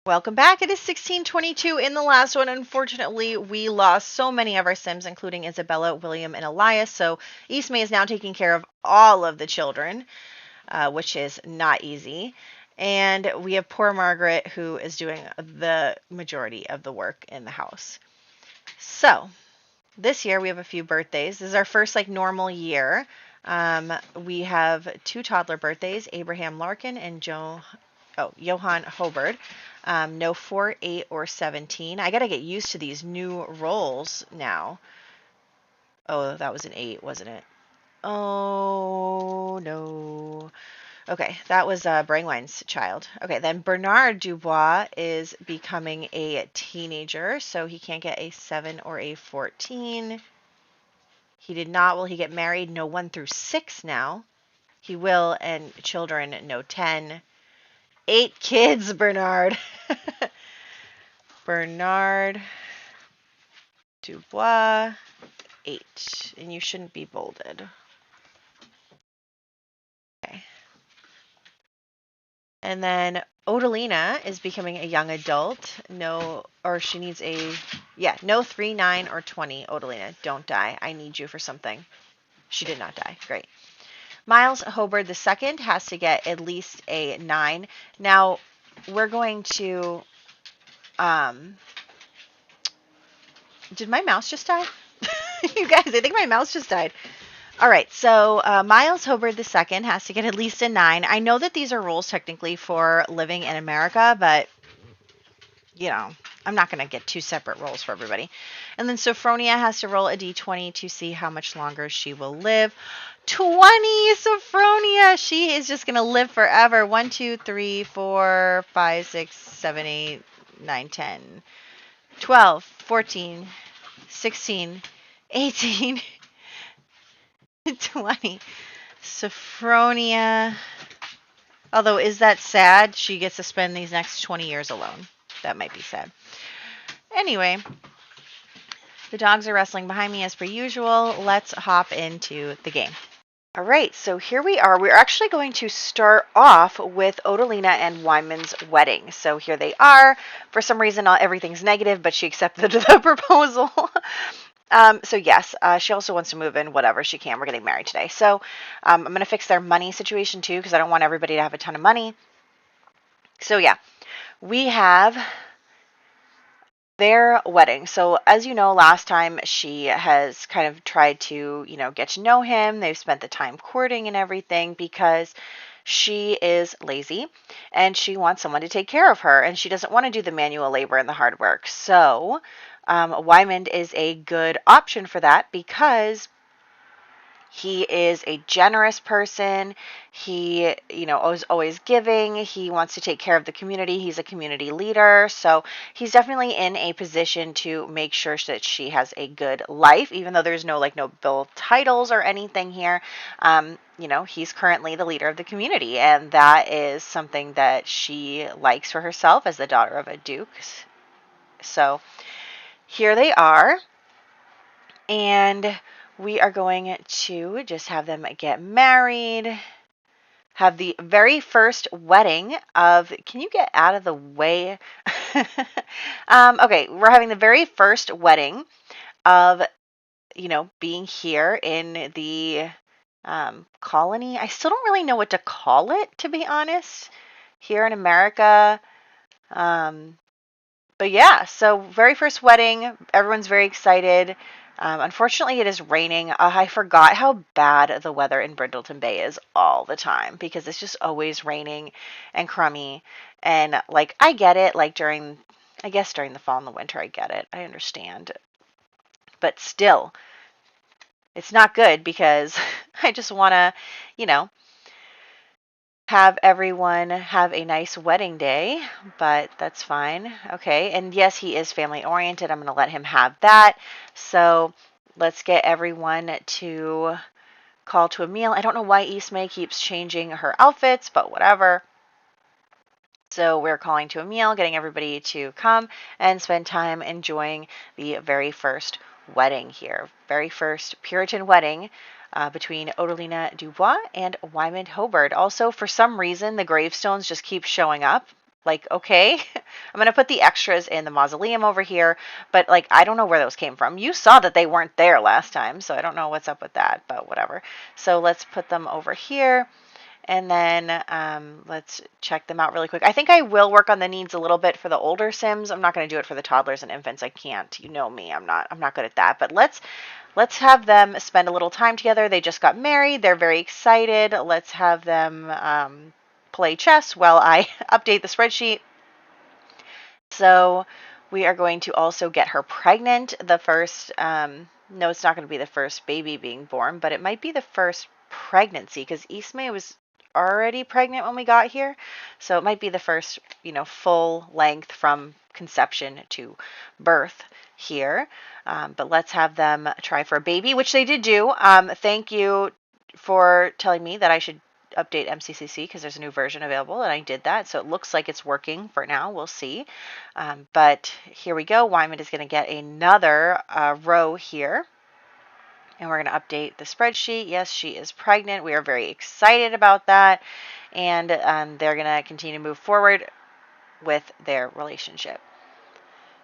Welcome back. It is 1622 in the last one. Unfortunately, we lost so many of our Sims, including Isabella, William, and Elias. So Ismay is now taking care of all of the children, which is not easy. And we have poor Margaret, who is doing the majority of the work in the house. So this year we have a few birthdays. This is our first normal year. We have two toddler birthdays, Abraham Larkin and Johann Hobart. No 4, 8, or 17. I got to get used to these new roles now. Oh, that was an 8, wasn't it? Oh, no. Okay, that was Brangwine's child. Okay, then Bernard Dubois is becoming a teenager, so he can't get a 7 or a 14. He did not. Will he get married? No 1 through 6 now. He will, and children, no 10. 8 kids, Bernard. Bernard Dubois, 8. And you shouldn't be bolded. Okay. And then Odelina is becoming a young adult. No, or she needs no 3, 9, or 20. Odelina, don't die. I need you for something. She did not die. Great. Miles Hobart II has to get at least a 9. Now, we're going to, did my mouse just die? You guys, I think my mouse just died. All right, so Miles Hobart II has to get at least a 9. I know that these are rules technically for living in America, but, I'm not going to get 2 separate rolls for everybody. And then Sophronia has to roll a d20 to see how much longer she will live. 20, Sophronia! She is just going to live forever. 1, 2, 3, 4, 5, 6, 7, 8, 9, 10, 12, 14, 16, 18, 20. Sophronia. Although, is that sad? She gets to spend these next 20 years alone. That might be sad. Anyway, the dogs are wrestling behind me as per usual. Let's hop into the game. All right, so here we are. We're actually going to start off with Odelina and Wyman's wedding. So here they are. For some reason, everything's negative, but she accepted the proposal. So yes, she also wants to move in, whatever she can. We're getting married today. So I'm going to fix their money situation too, because I don't want everybody to have a ton of money. So yeah, we have their wedding. So as you know, last time she has kind of tried to, get to know him. They've spent the time courting and everything because she is lazy and she wants someone to take care of her and she doesn't want to do the manual labor and the hard work. So Wyman is a good option for that because he is a generous person. He, is always giving. He wants to take care of the community. He's a community leader. So he's definitely in a position to make sure that she has a good life, even though there's no noble titles or anything here. He's currently the leader of the community, and that is something that she likes for herself as the daughter of a duke. So here they are. And we are going to just have them get married, have the very first wedding of, can you get out of the way? Okay, we're having the very first wedding of, being here in the colony. I still don't really know what to call it, to be honest, here in America. But yeah, so very first wedding, everyone's very excited. Unfortunately, it is raining. I forgot how bad the weather in Brindleton Bay is all the time because it's just always raining and crummy. And I get it, during the fall and the winter, I get it. I understand. But still, it's not good because I just want to, have everyone have a nice wedding day, but that's fine. Okay, and yes, he is family oriented. I'm going to let him have that. So let's get everyone to call to a meal. I don't know why Ismay keeps changing her outfits, but whatever. So we're calling to a meal, getting everybody to come and spend time enjoying the very first wedding here. Very first Puritan wedding between Odelina Dubois and Wyman Hobart. Also, for some reason, the gravestones just keep showing up. Okay, I'm going to put the extras in the mausoleum over here, but like I don't know where those came from. You saw that they weren't there last time, so I don't know what's up with that, but whatever. So let's put them over here. And then let's check them out really quick. I think I will work on the needs a little bit for the older Sims. I'm not going to do it for the toddlers and infants. I can't. You know me. I'm not good at that. But let's have them spend a little time together. They just got married. They're very excited. Let's have them play chess while I update the spreadsheet. So we are going to also get her pregnant. The first, no, it's not going to be the first baby being born, but it might be the first pregnancy because Ismay was already pregnant when we got here. So it might be the first, full length from conception to birth here. But let's have them try for a baby, which they did do. Thank you for telling me that I should update MCCC because there's a new version available, and I did that. So it looks like it's working for now. We'll see. But here we go. Wyman is going to get another row here. And we're going to update the spreadsheet. Yes, she is pregnant. We are very excited about that. And they're going to continue to move forward with their relationship.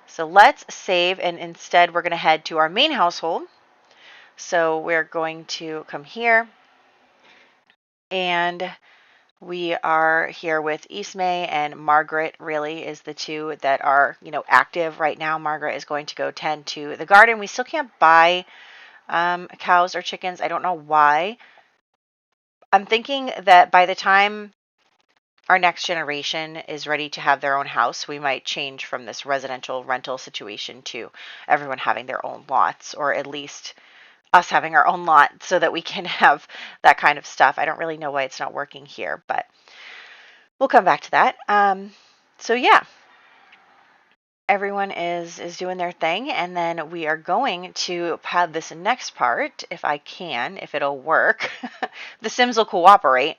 So let's save, and instead we're going to head to our main household. So we're going to come here, and we are here with Ismay, and Margaret really is the two that are, active right now. Margaret is going to go tend to the garden. We still can't buy cows or chickens. I don't know why. I'm thinking that by the time our next generation is ready to have their own house, we might change from this residential rental situation to everyone having their own lots, or at least us having our own lot so that we can have that kind of stuff. I don't really know why it's not working here, but we'll come back to that. So yeah, everyone is doing their thing, and then we are going to have this next part, if I can, if it'll work. The Sims will cooperate.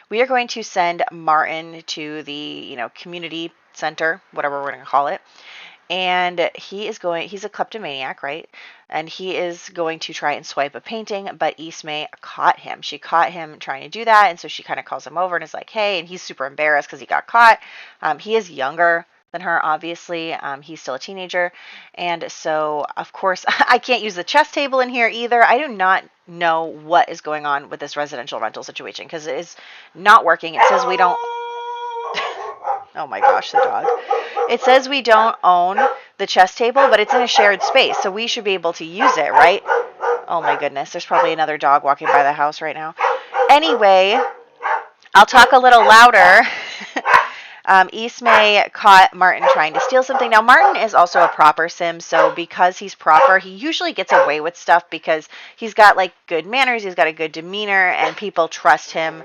We are going to send Martin to the, community center, whatever we're going to call it. And he's a kleptomaniac, right? And he is going to try and swipe a painting, but Ismay caught him. She caught him trying to do that, and so she kind of calls him over and is like, hey, and he's super embarrassed because he got caught. He is younger than her, obviously. He's still a teenager. And so, of course, I can't use the chess table in here either. I do not know what is going on with this residential rental situation because it is not working. It says we don't... Oh my gosh, the dog. It says we don't own the chess table, but it's in a shared space, so we should be able to use it, right? Oh my goodness, there's probably another dog walking by the house right now. Anyway, I'll talk a little louder. Ismay caught Martin trying to steal something. Now, Martin is also a proper Sim, so because he's proper, he usually gets away with stuff because he's got, good manners, he's got a good demeanor, and people trust him.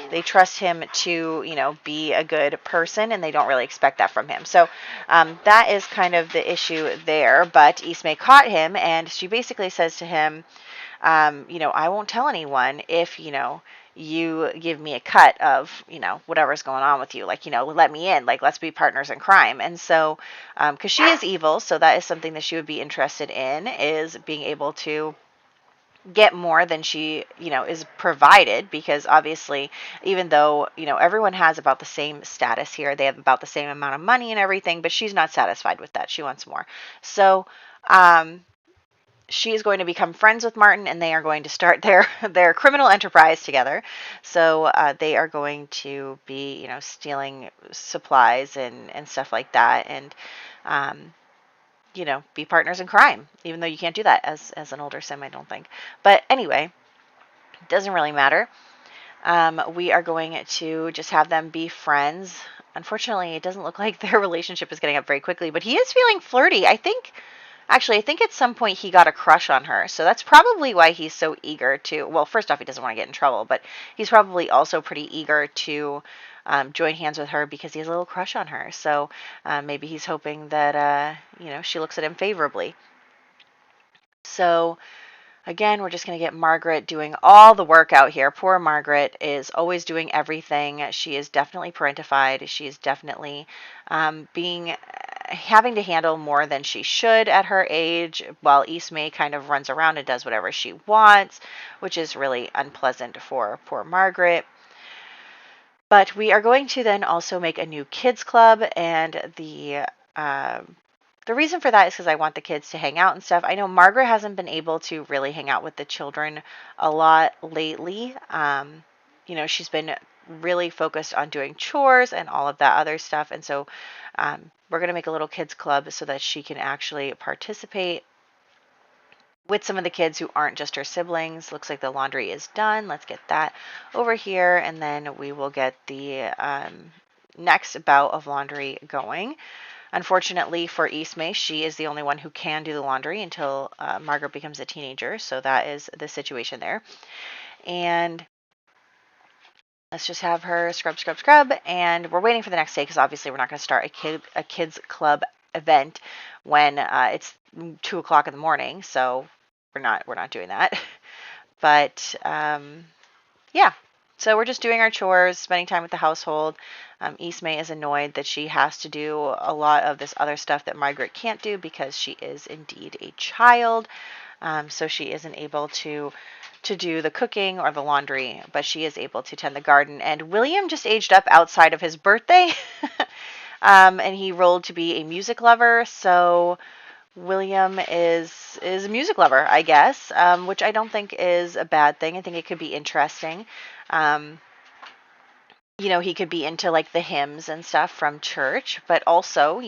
They trust him to, be a good person, and they don't really expect that from him. So that is kind of the issue there. But Ismay caught him, and she basically says to him, I won't tell anyone if, you give me a cut of, whatever's going on with you. Let me in. Let's be partners in crime. And so, because she is evil, so that is something that she would be interested in, is being able to get more than she, is provided, because obviously, even though, everyone has about the same status here, they have about the same amount of money and everything, but she's not satisfied with that. She wants more. So, she is going to become friends with Martin, and they are going to start their criminal enterprise together. So they are going to be, stealing supplies and stuff like that, and be partners in crime, even though you can't do that as an older Sim, I don't think. But anyway, it doesn't really matter. We are going to just have them be friends. Unfortunately, it doesn't look like their relationship is getting up very quickly, but he is feeling flirty. I think at some point he got a crush on her. So that's probably why he's so eager to, well, first off, he doesn't want to get in trouble, but he's probably also pretty eager to join hands with her because he has a little crush on her. So maybe he's hoping that, she looks at him favorably. So again, we're just going to get Margaret doing all the work out here. Poor Margaret is always doing everything. She is definitely parentified. She is definitely having to handle more than she should at her age, while Ismay kind of runs around and does whatever she wants, which is really unpleasant for poor Margaret. But we are going to then also make a new kids club, and the reason for that is because I want the kids to hang out and stuff. I know Margaret hasn't been able to really hang out with the children a lot lately. She's been really focused on doing chores and all of that other stuff. And so we're going to make a little kids club so that she can actually participate with some of the kids who aren't just her siblings. Looks like the laundry is done. Let's get that over here, and then we will get the next bout of laundry going. Unfortunately for Ismay, she is the only one who can do the laundry until Margaret becomes a teenager, so that is the situation there. And let's just have her scrub, scrub, scrub, and we're waiting for the next day because obviously we're not going to start a kids club event when it's 2 o'clock in the morning. So we're not doing that. But yeah, so we're just doing our chores, spending time with the household. Ismay is annoyed that she has to do a lot of this other stuff that Margaret can't do because she is indeed a child. So she isn't able to do the cooking or the laundry, but she is able to tend the garden. And William just aged up outside of his birthday, and he rolled to be a music lover. So William is a music lover, I guess, which I don't think is a bad thing. I think it could be interesting. Um, he could be into like the hymns and stuff from church, but also,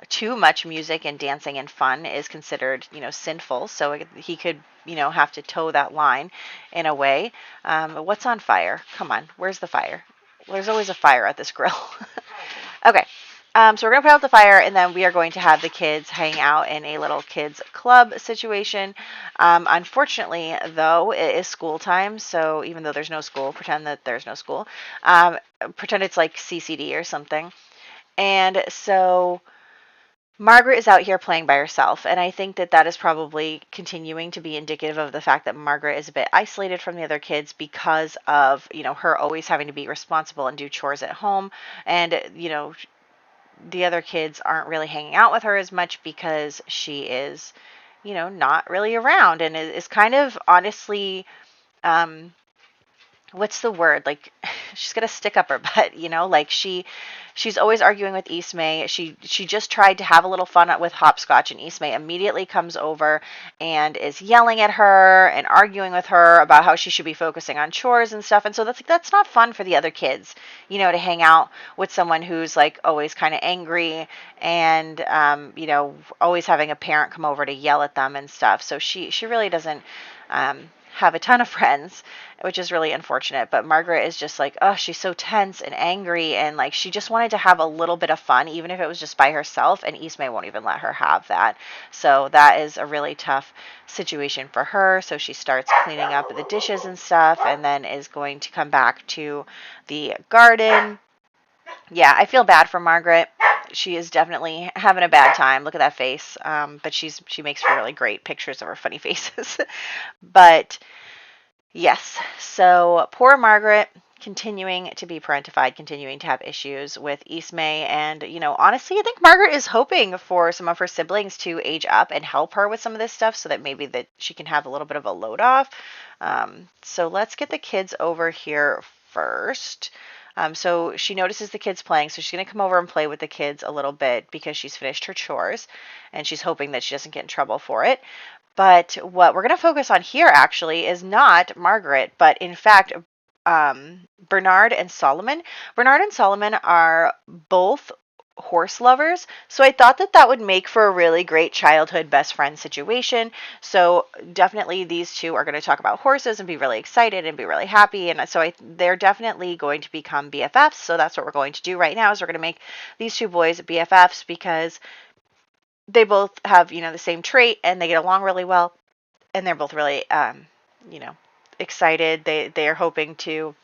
too much music and dancing and fun is considered, sinful. So he could, have to toe that line in a way. What's on fire? Come on, where's the fire? There's always a fire at this grill. Okay. So we're going to put out the fire, and then we are going to have the kids hang out in a little kids club situation. Unfortunately, though, it is school time, so even though there's no school, pretend that there's no school. Pretend it's like CCD or something. And so Margaret is out here playing by herself, and I think that that is probably continuing to be indicative of the fact that Margaret is a bit isolated from the other kids because of, her always having to be responsible and do chores at home. And, the other kids aren't really hanging out with her as much because she is, not really around, and is kind of honestly, um, what's the word? Like, she's got a stick up her butt, like she's always arguing with Ismay. She just tried to have a little fun with hopscotch, and Ismay immediately comes over and is yelling at her and arguing with her about how she should be focusing on chores and stuff. And so that's not fun for the other kids, to hang out with someone who's like always kind of angry and always having a parent come over to yell at them and stuff. So she really doesn't have a ton of friends, which is really unfortunate. But Margaret is just like, oh, she's so tense and angry, and like she just wanted to have a little bit of fun, even if it was just by herself, and Ismay won't even let her have that. So that is a really tough situation for her. So she starts cleaning up the dishes and stuff, and then is going to come back to the garden. Yeah, I feel bad for Margaret. She is definitely having a bad time. Look at that face. But she makes for really great pictures of her funny faces. But yes, so poor Margaret continuing to be parentified, continuing to have issues with Ismay. And, honestly, I think Margaret is hoping for some of her siblings to age up and help her with some of this stuff so that maybe that she can have a little bit of a load off. So let's get the kids over here first. So she notices the kids playing, so she's going to come over and play with the kids a little bit because she's finished her chores, and she's hoping that she doesn't get in trouble for it. But what we're going to focus on here actually is not Margaret, but in fact, Bernard and Solomon. Bernard and Solomon are both horse lovers, so I thought that that would make for a really great childhood best friend situation. So definitely these two are going to talk about horses and be really excited and be really happy, and so they're definitely going to become BFFs. So that's what we're going to do right now, is we're going to make these two boys BFFs because they both have, the same trait, and they get along really well, and they're both really, excited. They are hoping to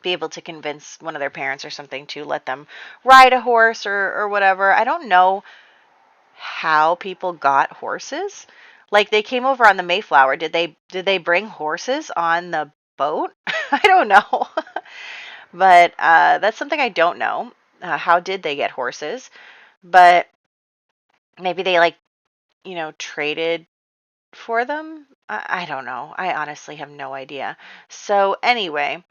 be able to convince one of their parents or something to let them ride a horse or whatever. I don't know how people got horses. Like, they came over on the Mayflower. Did they bring horses on the boat? I don't know. But that's something I don't know. How did they get horses? But maybe they traded for them. I don't know. I honestly have no idea. So anyway,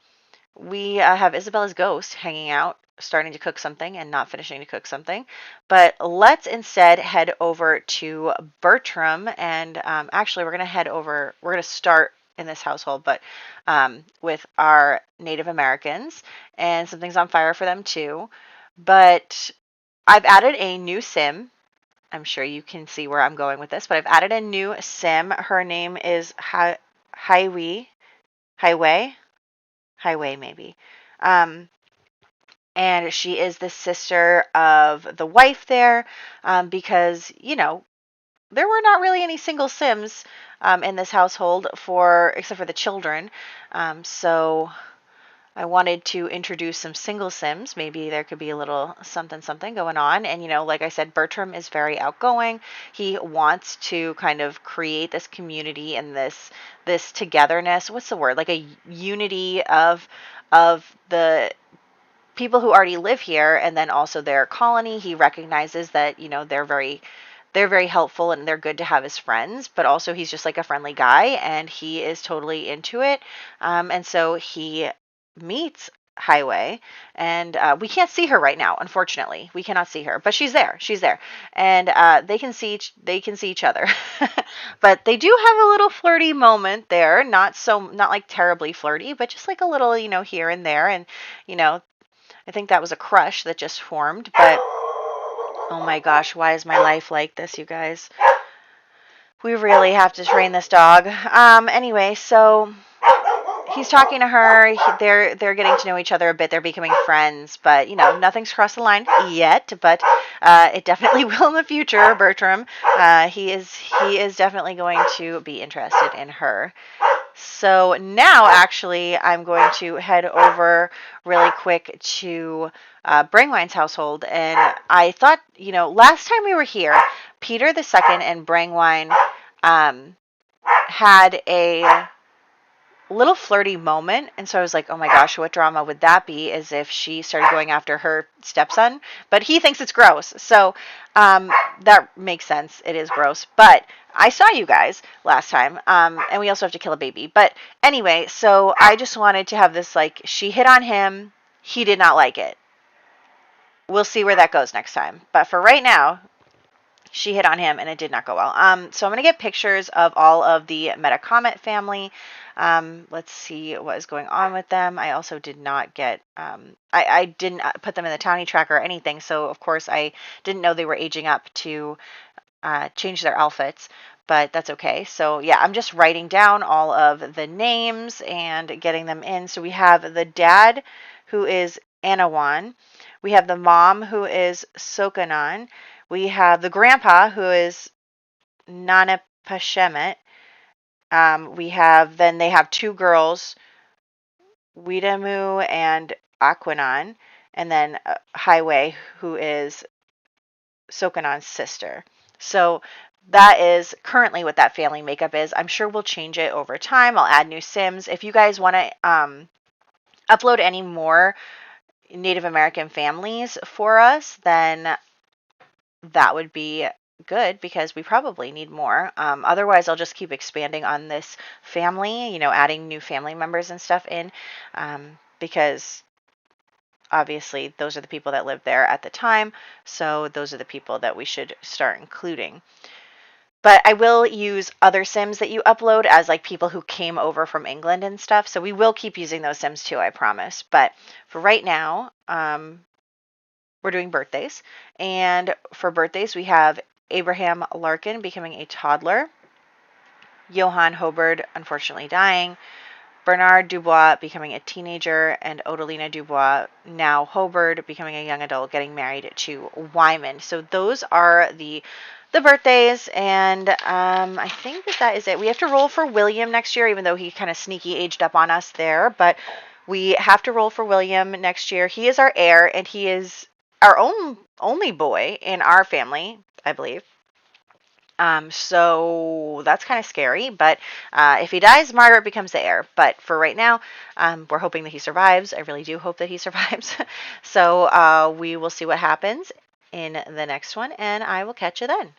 we have Isabella's ghost hanging out, starting to cook something and not finishing to cook something. But let's instead head over to Bertram. And actually, we're going to start in this household, but with our Native Americans. And something's on fire for them too. But I've added a new sim. I'm sure you can see where I'm going with this, but I've added a new sim. Her name is Highway. Highway? Highway, maybe. Um, and she is the sister of the wife there, because, there were not really any single Sims in this household except for the children. So I wanted to introduce some single Sims. Maybe there could be a little something something going on. And like I said, Bertram is very outgoing. He wants to kind of create this community and this togetherness. What's the word? Like a unity of the people who already live here and then also their colony. He recognizes that, they're very helpful and they're good to have as friends, but also he's just like a friendly guy and he is totally into it. And so he meets Highway, and we can't see her right now. Unfortunately, we cannot see her, but she's there. She's there, and they can see each other. But they do have a little flirty moment there. Not like terribly flirty, but just like a little, here and there. And you know, I think that was a crush that just formed. But oh my gosh, why is my life like this, you guys? We really have to train this dog. Anyway, so he's talking to her. They're getting to know each other a bit. They're becoming friends, but nothing's crossed the line yet. But it definitely will in the future. Bertram, he is definitely going to be interested in her. So now, actually, I'm going to head over really quick to Brangwine's household. And I thought, last time we were here, Peter the Second and Brangwine had a little flirty moment. And so I was like, oh my gosh, what drama would that be? As if she started going after her stepson. But he thinks it's gross. So that makes sense. It is gross. But I saw you guys last time. And we also have to kill a baby. But anyway, so I just wanted to have this, like, she hit on him. He did not like it. We'll see where that goes next time. But for right now, she hit on him and it did not go well. So I'm going to get pictures of all of the Metacomet family. Let's see what is going on with them. I also did not get, I didn't put them in the townie tracker or anything. So of course I didn't know they were aging up to change their outfits, but that's okay. So yeah, I'm just writing down all of the names and getting them in. So we have the dad, who is Anawan. We have the mom, who is Sokanan. We have the grandpa, who is Nana Pashemet. Then they have two girls, Weedamu and Aquinan, and then Highway, who is Sokanan's sister. So that is currently what that family makeup is. I'm sure we'll change it over time. I'll add new Sims. If you guys want to upload any more Native American families for us, then that would be good because we probably need more. Otherwise, I'll just keep expanding on this family, adding new family members and stuff in, because obviously those are the people that lived there at the time. So those are the people that we should start including. But I will use other Sims that you upload as like people who came over from England and stuff. So we will keep using those Sims too, I promise. But for right now, we're doing birthdays. And for birthdays, we have Abraham Larkin becoming a toddler, Johann Hobard unfortunately dying, Bernard Dubois becoming a teenager, and Odelina Dubois, now Hobard, becoming a young adult, getting married to Wyman. So those are the birthdays, and I think that is it. We have to roll for William next year, even though he kind of sneaky aged up on us there, but we have to roll for William next year. He is our heir, and he is our only boy in our family, I believe. So that's kind of scary, but if he dies, Margaret becomes the heir. But for right now, we're hoping that he survives. I really do hope that he survives. So we will see what happens in the next one, and I will catch you then.